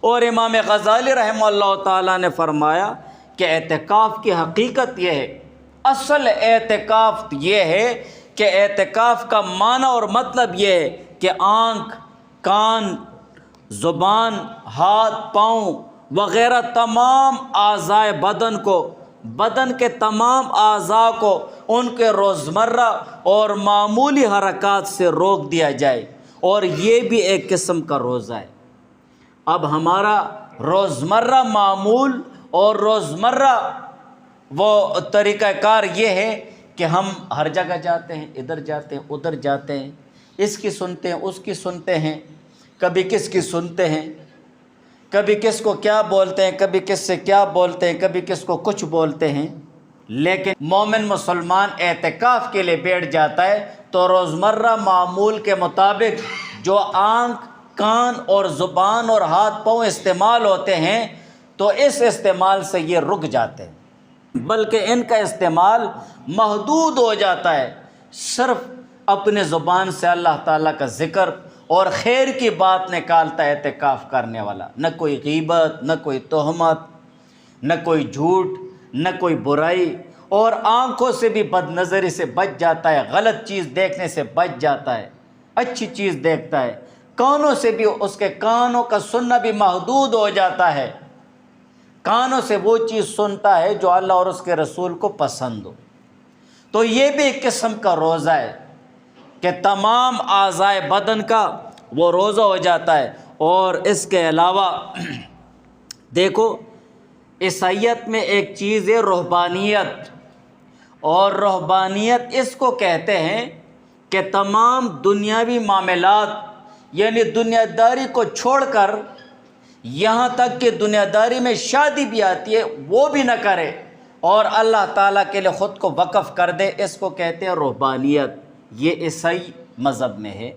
اور امام غزالی رحمہ اللہ تعالیٰ نے فرمایا کہ اعتکاف کی حقیقت یہ ہے، اصل اعتکاف یہ ہے کہ اعتکاف کا معنی اور مطلب یہ ہے کہ آنکھ، کان، زبان، ہاتھ، پاؤں وغیرہ تمام اعضائے بدن کے تمام اعضاء کو ان کے روزمرہ اور معمولی حرکات سے روک دیا جائے، اور یہ بھی ایک قسم کا روزہ ہے۔ اب ہمارا روزمرہ معمول اور روزمرہ وہ طریقہ کار یہ ہے کہ ہم ہر جگہ جاتے ہیں، ادھر جاتے ہیں، ادھر جاتے ہیں، اس کی سنتے ہیں، اس کی سنتے ہیں، کبھی کس کی سنتے ہیں، کبھی کس کو کیا بولتے ہیں، کبھی کس سے کیا بولتے ہیں، کبھی کس کو کچھ بولتے ہیں۔ لیکن مومن مسلمان اعتکاف کے لیے بیٹھ جاتا ہے تو روزمرہ معمول کے مطابق جو آنکھ، کان اور زبان اور ہاتھ پاؤں استعمال ہوتے ہیں تو اس استعمال سے یہ رک جاتے ہیں، بلکہ ان کا استعمال محدود ہو جاتا ہے۔ صرف اپنے زبان سے اللہ تعالیٰ کا ذکر اور خیر کی بات نکالتا ہے اعتکاف کرنے والا، نہ کوئی غیبت، نہ کوئی تہمت، نہ کوئی جھوٹ، نہ کوئی برائی، اور آنکھوں سے بھی بد نظری سے بچ جاتا ہے، غلط چیز دیکھنے سے بچ جاتا ہے، اچھی چیز دیکھتا ہے۔ کانوں سے بھی اس کے کانوں کا سننا بھی محدود ہو جاتا ہے، کانوں سے وہ چیز سنتا ہے جو اللہ اور اس کے رسول کو پسند ہو۔ تو یہ بھی ایک قسم کا روزہ ہے کہ تمام اعضائے بدن کا وہ روزہ ہو جاتا ہے۔ اور اس کے علاوہ دیکھو، عیسائیت میں ایک چیز ہے رہبانیت، اور رہبانیت اس کو کہتے ہیں کہ تمام دنیاوی معاملات، یعنی دنیا داری کو چھوڑ کر، یہاں تک کہ دنیا داری میں شادی بھی آتی ہے وہ بھی نہ کرے اور اللہ تعالیٰ کے لیے خود کو وقف کر دے، اس کو کہتے ہیں رہبانیت۔ یہ عیسائی مذہب میں ہے۔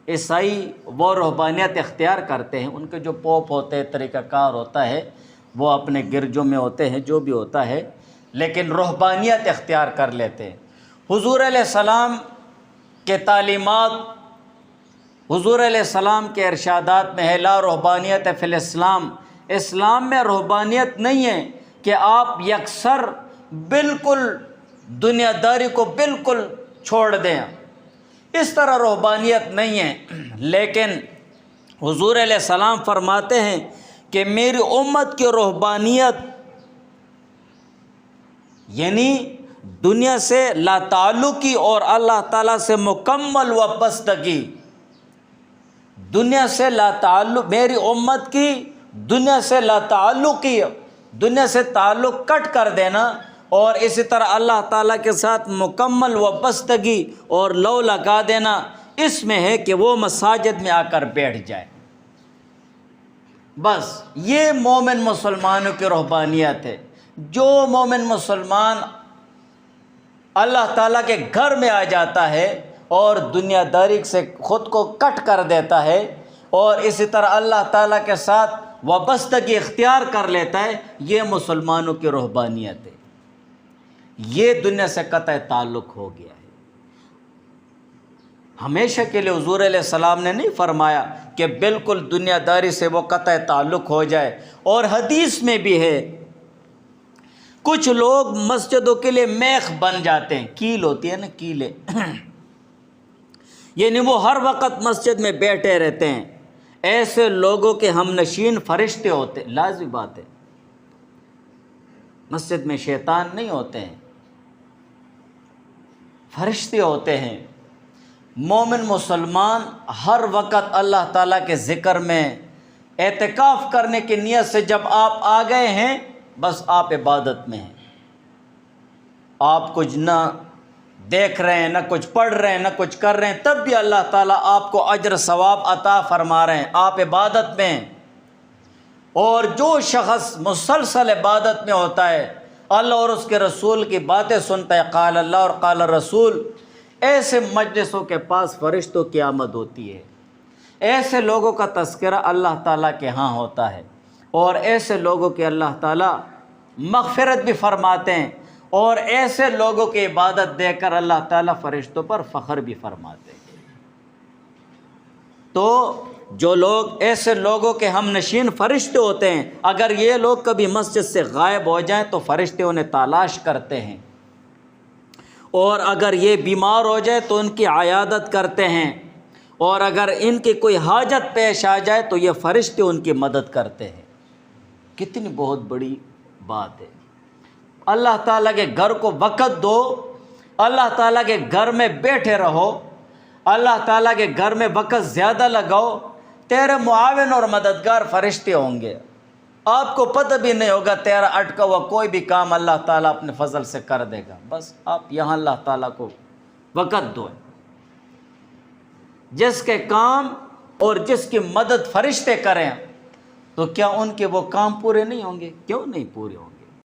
عیسائی وہ رہبانیت اختیار کرتے ہیں، ان کے جو پوپ ہوتے ہیں، طریقہ کار ہوتا ہے، وہ اپنے گرجوں میں ہوتے ہیں، جو بھی ہوتا ہے، لیکن رہبانیت اختیار کر لیتے ہیں۔ حضور علیہ السلام کے تعلیمات، حضور علیہ السلام کے ارشادات میں ہے لا رہبانیت فی الاسلام، اسلام میں رہبانیت نہیں ہے کہ آپ یکسر بالکل دنیا داری کو بالکل چھوڑ دیں، اس طرح رہبانیت نہیں ہے۔ لیکن حضور علیہ السلام فرماتے ہیں کہ میری امت کی رہبانیت یعنی دنیا سے لا تعلقی اور اللہ تعالیٰ سے مکمل وابستگی، دنیا سے لا تعلق، میری امت کی دنیا سے لا تعلقی، دنیا سے تعلق کٹ کر دینا، اور اسی طرح اللہ تعالیٰ کے ساتھ مکمل وابستگی اور لو لگا دینا، اس میں ہے کہ وہ مساجد میں آ کر بیٹھ جائے۔ بس یہ مومن مسلمانوں کی رہبانیت ہے۔ جو مومن مسلمان اللہ تعالیٰ کے گھر میں آ جاتا ہے اور دنیا داری سے خود کو کٹ کر دیتا ہے اور اسی طرح اللہ تعالیٰ کے ساتھ وابستگی اختیار کر لیتا ہے، یہ مسلمانوں کی رہبانیت ہے۔ یہ دنیا سے قطع تعلق ہو گیا ہے۔ ہمیشہ کے لیے حضور علیہ السلام نے نہیں فرمایا کہ بالکل دنیا داری سے وہ قطع تعلق ہو جائے، اور حدیث میں بھی ہے کچھ لوگ مسجدوں کے لیے میخ بن جاتے ہیں، کیل ہوتی ہے نا، کیلے یعنی وہ ہر وقت مسجد میں بیٹھے رہتے ہیں۔ ایسے لوگوں کے ہم نشین فرشتے ہوتے، لازمی بات ہے، مسجد میں شیطان نہیں ہوتے ہیں، فرشتے ہوتے ہیں۔ مومن مسلمان ہر وقت اللہ تعالیٰ کے ذکر میں اعتکاف کرنے کی نیت سے جب آپ آ گئے ہیں، بس آپ عبادت میں ہیں، آپ کچھ نہ دیکھ رہے ہیں، نہ کچھ پڑھ رہے ہیں، نہ کچھ کر رہے ہیں، تب بھی اللہ تعالیٰ آپ کو اجر ثواب عطا فرما رہے ہیں، آپ عبادت میں ہیں۔ اور جو شخص مسلسل عبادت میں ہوتا ہے، اللہ اور اس کے رسول کی باتیں سنتا ہے، قال اللہ اور قال الرسول، ایسے مجلسوں کے پاس فرشتوں کی آمد ہوتی ہے، ایسے لوگوں کا تذکرہ اللہ تعالیٰ کے ہاں ہوتا ہے، اور ایسے لوگوں کے اللہ تعالیٰ مغفرت بھی فرماتے ہیں، اور ایسے لوگوں کی عبادت دیکھ کر اللہ تعالیٰ فرشتوں پر فخر بھی فرماتے ہیں۔ تو جو لوگ ایسے لوگوں کے ہم نشین فرشتے ہوتے ہیں، اگر یہ لوگ کبھی مسجد سے غائب ہو جائیں تو فرشتے انہیں تلاش کرتے ہیں، اور اگر یہ بیمار ہو جائے تو ان کی عیادت کرتے ہیں، اور اگر ان کی کوئی حاجت پیش آ جائے تو یہ فرشتے ان کی مدد کرتے ہیں۔ کتنی بہت بڑی بات ہے۔ اللہ تعالیٰ کے گھر کو وقت دو، اللہ تعالیٰ کے گھر میں بیٹھے رہو، اللہ تعالیٰ کے گھر میں وقت زیادہ لگاؤ، تیرے معاون اور مددگار فرشتے ہوں گے، آپ کو پتہ بھی نہیں ہوگا تیرا اٹکا ہوا کوئی بھی کام اللہ تعالیٰ اپنے فضل سے کر دے گا۔ بس آپ یہاں اللہ تعالیٰ کو وقت دو، جس کے کام اور جس کی مدد فرشتے کریں تو کیا ان کے وہ کام پورے نہیں ہوں گے؟ کیوں نہیں پورے ہوں گے؟